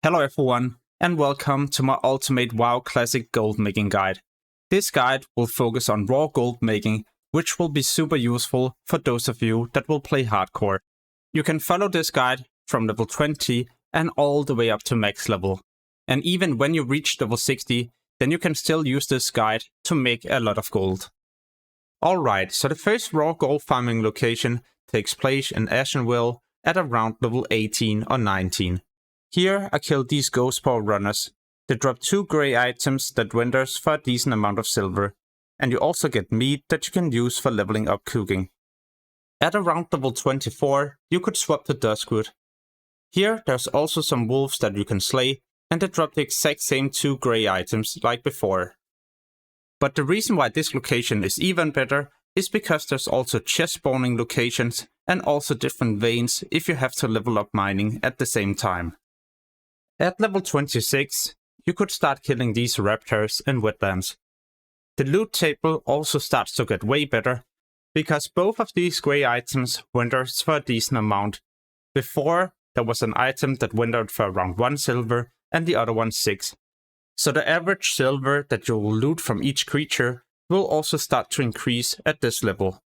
Hello everyone, and welcome to my Ultimate WoW Classic Gold Making Guide. This guide will focus on raw gold making, which will be super useful for those of you that will play hardcore. You can follow this guide from level 20 and all the way up to max level. And even when you reach level 60, then you can still use this guide to make a lot of gold. Alright, so the first raw gold farming location takes place in Ashenville at around level 18 or 19. Here I killed these ghost paw runners. They drop 2 grey items that renders for a decent amount of silver, and you also get meat that you can use for leveling up cooking. At around level 24, you could swap to Duskwood. Here there's also some wolves that you can slay, and they drop the exact same 2 grey items like before. But the reason why this location is even better is because there's also chest spawning locations and also different veins if you have to level up mining at the same time. At level 26, you could start killing these raptors in wetlands. The loot table also starts to get way better, because both of these grey items renders for a decent amount. Before, there was an item that rendered for around 1 silver and the other one 6. So the average silver that you will loot from each creature will also start to increase at this level.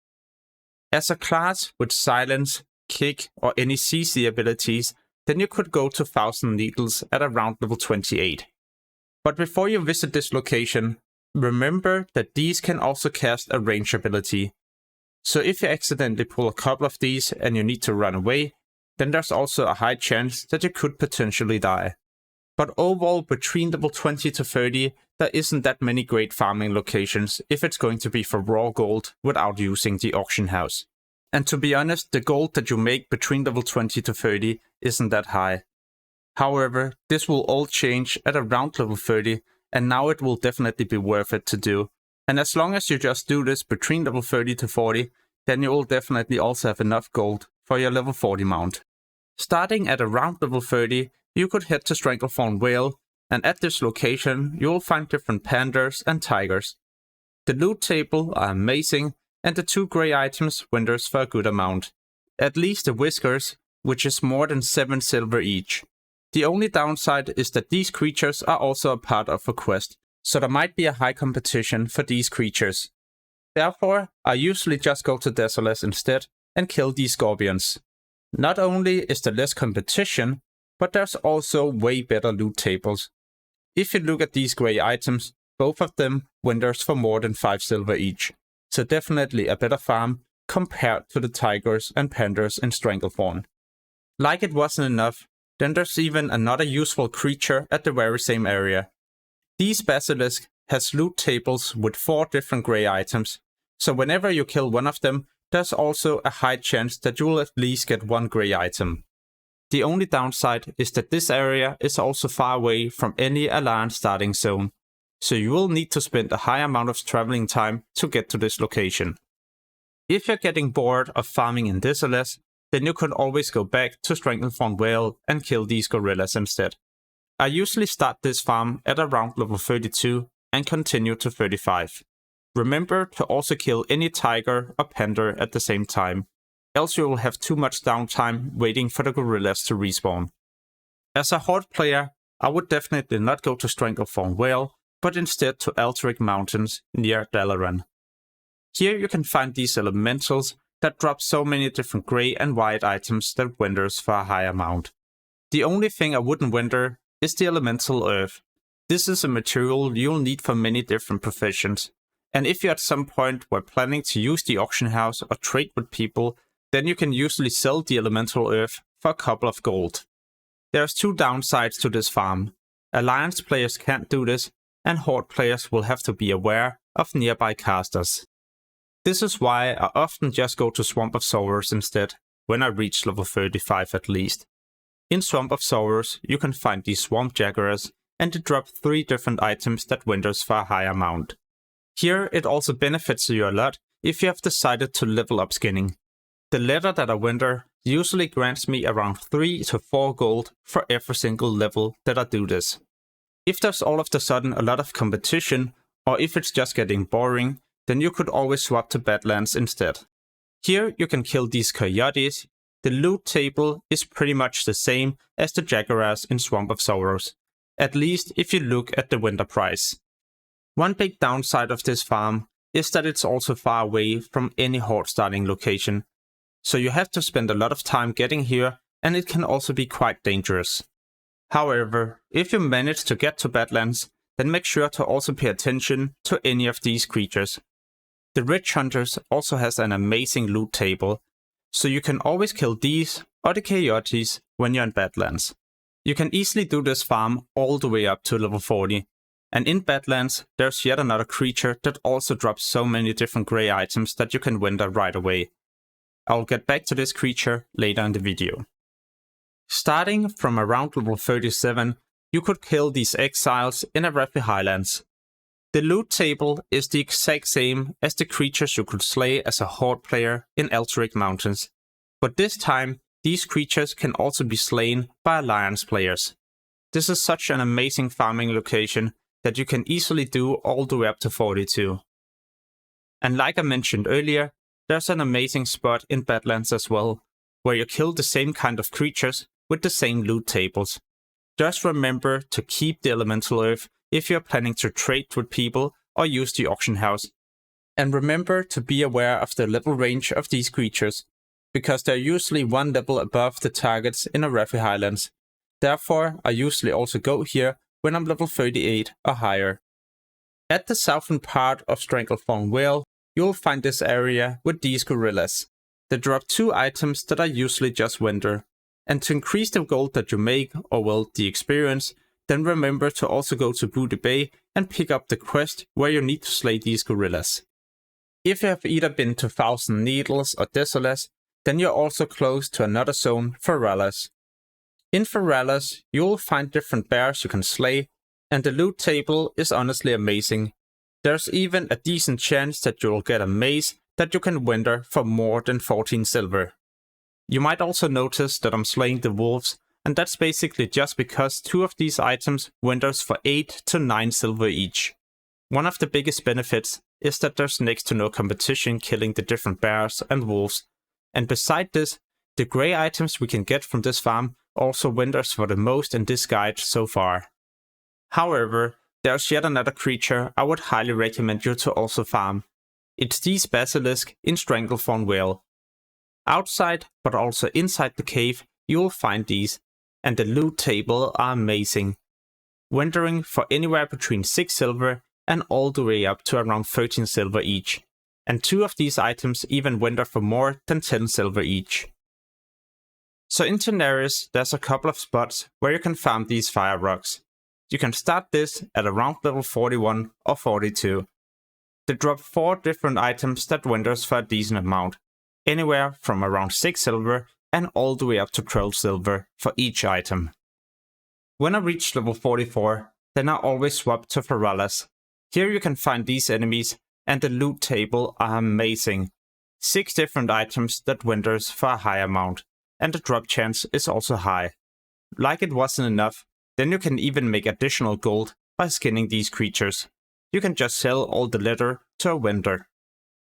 As a class with silence, kick or any CC abilities, then you could go to Thousand Needles at around level 28. But before you visit this location, remember that these can also cast a range ability. So if you accidentally pull a couple of these and you need to run away, then there's also a high chance that you could potentially die. But overall, between level 20 to 30, there isn't that many great farming locations if it's going to be for raw gold without using the auction house. And to be honest, the gold that you make between level 20 to 30 isn't that high. However, this will all change at around level 30, and now it will definitely be worth it to do. And as long as you just do this between level 30 to 40, then you will definitely also have enough gold for your level 40 mount. Starting at around level 30, you could head to Stranglethorn Vale, and at this location you will find different pandas and tigers. The loot table are amazing, and the 2 grey items renders for a good amount. At least the whiskers, which is more than 7 silver each. The only downside is that these creatures are also a part of a quest, so there might be a high competition for these creatures. Therefore, I usually just go to Desolate instead and kill these scorpions. Not only is there less competition, but there's also way better loot tables. If you look at these grey items, both of them renders for more than 5 silver each. So definitely a better farm compared to the tigers and pandas in Stranglethorn. Like it wasn't enough, then there's even another useful creature at the very same area. These basilisk has loot tables with 4 different grey items, so whenever you kill one of them, there's also a high chance that you will at least get 1 grey item. The only downside is that this area is also far away from any Alliance starting zone, so you will need to spend a high amount of traveling time to get to this location. If you're getting bored of farming in Desolate, then you could always go back to Stranglethorn Vale and kill these gorillas instead. I usually start this farm at around level 32 and continue to 35. Remember to also kill any tiger or panda at the same time, else you will have too much downtime waiting for the gorillas to respawn. As a horde player, I would definitely not go to Stranglethorn Vale, but instead to Alteric Mountains near Dalaran. Here you can find these elementals that drop so many different grey and white items that renders for a high amount. The only thing I wouldn't render is the elemental earth. This is a material you'll need for many different professions, and if you at some point were planning to use the auction house or trade with people, then you can usually sell the elemental earth for a couple of gold. There's 2 downsides to this farm. Alliance players can't do this, and horde players will have to be aware of nearby casters. This is why I often just go to Swamp of Sorrows instead, when I reach level 35 at least. In Swamp of Sorrows you can find these swamp jaguars, and they drop 3 different items that renders for a high amount. Here it also benefits you a lot if you have decided to level up skinning. The letter that I render usually grants me around 3 to 4 gold for every single level that I do this. If there's all of a sudden a lot of competition, or if it's just getting boring, then you could always swap to Badlands instead. Here you can kill these coyotes, the loot table is pretty much the same as the Jaguars in Swamp of Sorrows, at least if you look at the winter price. One big downside of this farm is that it's also far away from any horde starting location, so you have to spend a lot of time getting here, and it can also be quite dangerous. However, if you manage to get to Badlands, then make sure to also pay attention to any of these creatures. The Ridge Hunters also has an amazing loot table, so you can always kill these or the Coyotes when you're in Badlands. You can easily do this farm all the way up to level 40, and in Badlands there's yet another creature that also drops so many different grey items that you can winter right away. I'll get back to this creature later in the video. Starting from around level 37, you could kill these exiles in Arathi Highlands. The loot table is the exact same as the creatures you could slay as a horde player in Elteric Mountains, but this time these creatures can also be slain by alliance players. This is such an amazing farming location that you can easily do all the way up to 42. And like I mentioned earlier, there's an amazing spot in Badlands as well, where you kill the same kind of creatures with the same loot tables. Just remember to keep the elemental earth if you're planning to trade with people or use the auction house. And remember to be aware of the level range of these creatures, because they're usually one level above the targets in Arathi Highlands. Therefore, I usually also go here when I'm level 38 or higher. At the southern part of Stranglethorn Vale, you'll find this area with these gorillas. They drop 2 items that are usually just winter. And to increase the gold that you make, or well, the experience, then remember to also go to Booty Bay and pick up the quest where you need to slay these gorillas. If you have either been to Thousand Needles or Desolas, then you're also close to another zone, Feralas. In Feralas, you'll find different bears you can slay, and the loot table is honestly amazing. There's even a decent chance that you'll get a mace that you can winter for more than 14 silver. You might also notice that I'm slaying the wolves, and that's basically just because 2 of these items winters for 8 to 9 silver each. One of the biggest benefits is that there's next to no competition killing the different bears and wolves, and beside this, the grey items we can get from this farm also winters for the most in this guide so far. However, there's yet another creature I would highly recommend you to also farm. It's these basilisk in Stranglethorn Vale. Outside, but also inside the cave, you'll find these, and the loot table are amazing. Wintering for anywhere between 6 silver and all the way up to around 13 silver each, and 2 of these items even winter for more than 10 silver each. So in Tenaris, there's a couple of spots where you can farm these fire rocks. You can start this at around level 41 or 42. They drop 4 different items that winters for a decent amount, anywhere from around 6 silver and all the way up to 12 silver for each item. When I reach level 44, then I always swap to Feralas. Here you can find these enemies, and the loot table are amazing. 6 different items that winters for a high amount, and the drop chance is also high. Like it wasn't enough, then you can even make additional gold by skinning these creatures. You can just sell all the leather to a vendor.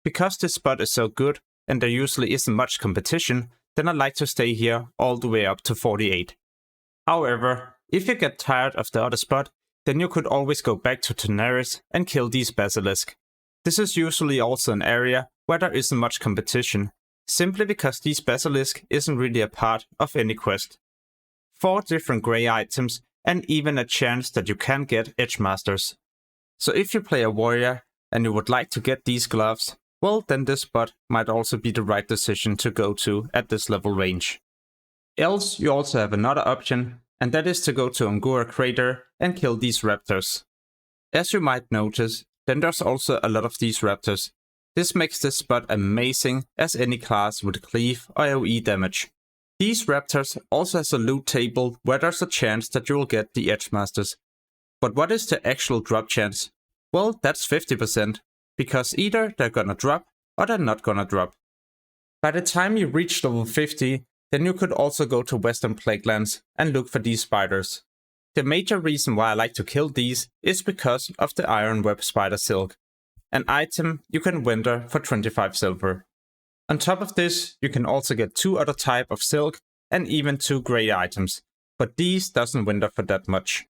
Because this spot is so good, and there usually isn't much competition, then I like to stay here all the way up to 48. However, if you get tired of the other spot, then you could always go back to Tenaris and kill these basilisk. This is usually also an area where there isn't much competition, simply because these basilisk isn't really a part of any quest. 4 different grey items and even a chance that you can get Edgemasters. So if you play a warrior and you would like to get these gloves, well then this spot might also be the right decision to go to at this level range. Else you also have another option, and that is to go to Ungura Crater and kill these raptors. As you might notice, then there's also a lot of these raptors. This makes this spot amazing as any class with cleave or AoE damage. These raptors also has a loot table where there's a chance that you will get the Edgemasters. But what is the actual drop chance? Well, that's 50%, because either they're gonna drop or they're not gonna drop. By the time you reach level 50, then you could also go to Western Plaguelands and look for these spiders. The major reason why I like to kill these is because of the Iron Web Spider Silk, an item you can winter for 25 silver. On top of this, you can also get 2 other type of silk and even 2 grey items, but these doesn't winter for that much.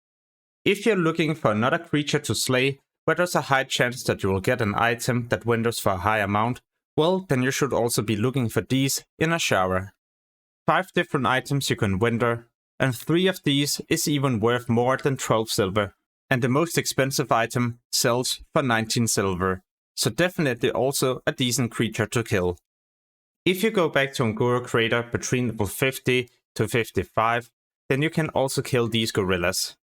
If you're looking for another creature to slay, where there's a high chance that you will get an item that winters for a high amount, well, then you should also be looking for these in a shower. 5 different items you can winter, and 3 of these is even worth more than 12 silver, and the most expensive item sells for 19 silver, so definitely also a decent creature to kill. If you go back to Ngoro Crater between level 50 to 55, then you can also kill these gorillas.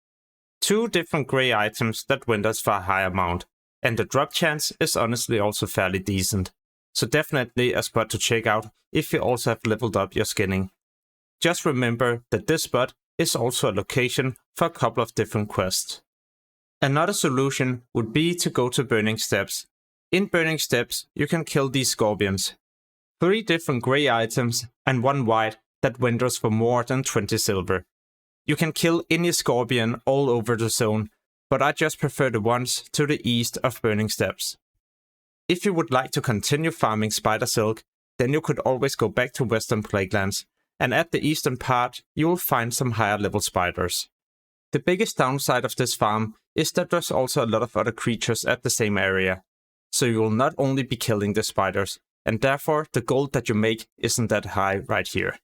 2 different grey items that winters for a high amount, and the drop chance is honestly also fairly decent, so definitely a spot to check out if you also have leveled up your skinning. Just remember that this spot is also a location for a couple of different quests. Another solution would be to go to Burning Steps. In Burning Steps you can kill these scorpions. 3 different grey items and 1 white that winters for more than 20 silver. You can kill any scorpion all over the zone, but I just prefer the ones to the east of Burning Steps. If you would like to continue farming spider silk, then you could always go back to Western Plaguelands, and at the eastern part you will find some higher level spiders. The biggest downside of this farm is that there's also a lot of other creatures at the same area, so you will not only be killing the spiders, and therefore the gold that you make isn't that high right here.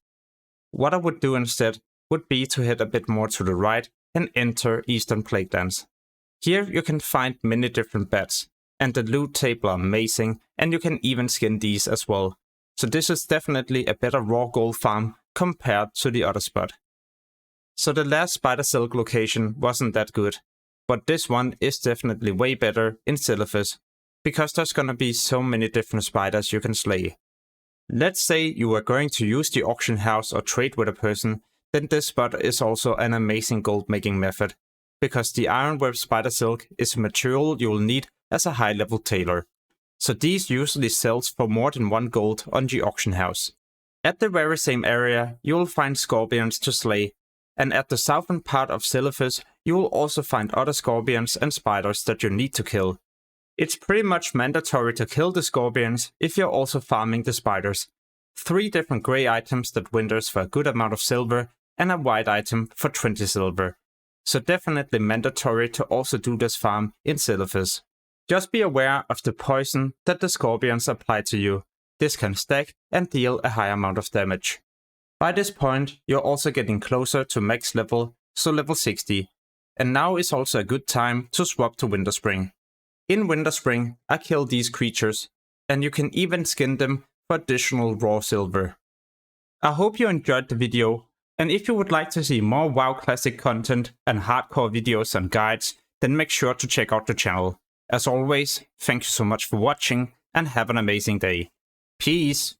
What I would do instead would be to head a bit more to the right and enter Eastern Plaguelands. Here you can find many different beds, and the loot table are amazing, and you can even skin these as well. So this is definitely a better raw gold farm compared to the other spot. So the last spider silk location wasn't that good, but this one is definitely way better in Silphus, because there's gonna be so many different spiders you can slay. Let's say you are going to use the auction house or trade with a person, then this spot is also an amazing gold making method, because the ironweb spider silk is a material you will need as a high level tailor. So these usually sells for more than 1 gold on the auction house. At the very same area you will find scorpions to slay, and at the southern part of Silphus you will also find other scorpions and spiders that you need to kill. It's pretty much mandatory to kill the scorpions if you're also farming the spiders. 3 different grey items that winters for a good amount of silver, and a white item for 20 silver. So definitely mandatory to also do this farm in Silphus. Just be aware of the poison that the scorpions apply to you. This can stack and deal a high amount of damage. By this point you're also getting closer to max level, so level 60. And now is also a good time to swap to Winterspring. In Winterspring, I kill these creatures, and you can even skin them for additional raw silver. I hope you enjoyed the video, and if you would like to see more WoW Classic content and hardcore videos and guides, then make sure to check out the channel. As always, thank you so much for watching, and have an amazing day. Peace!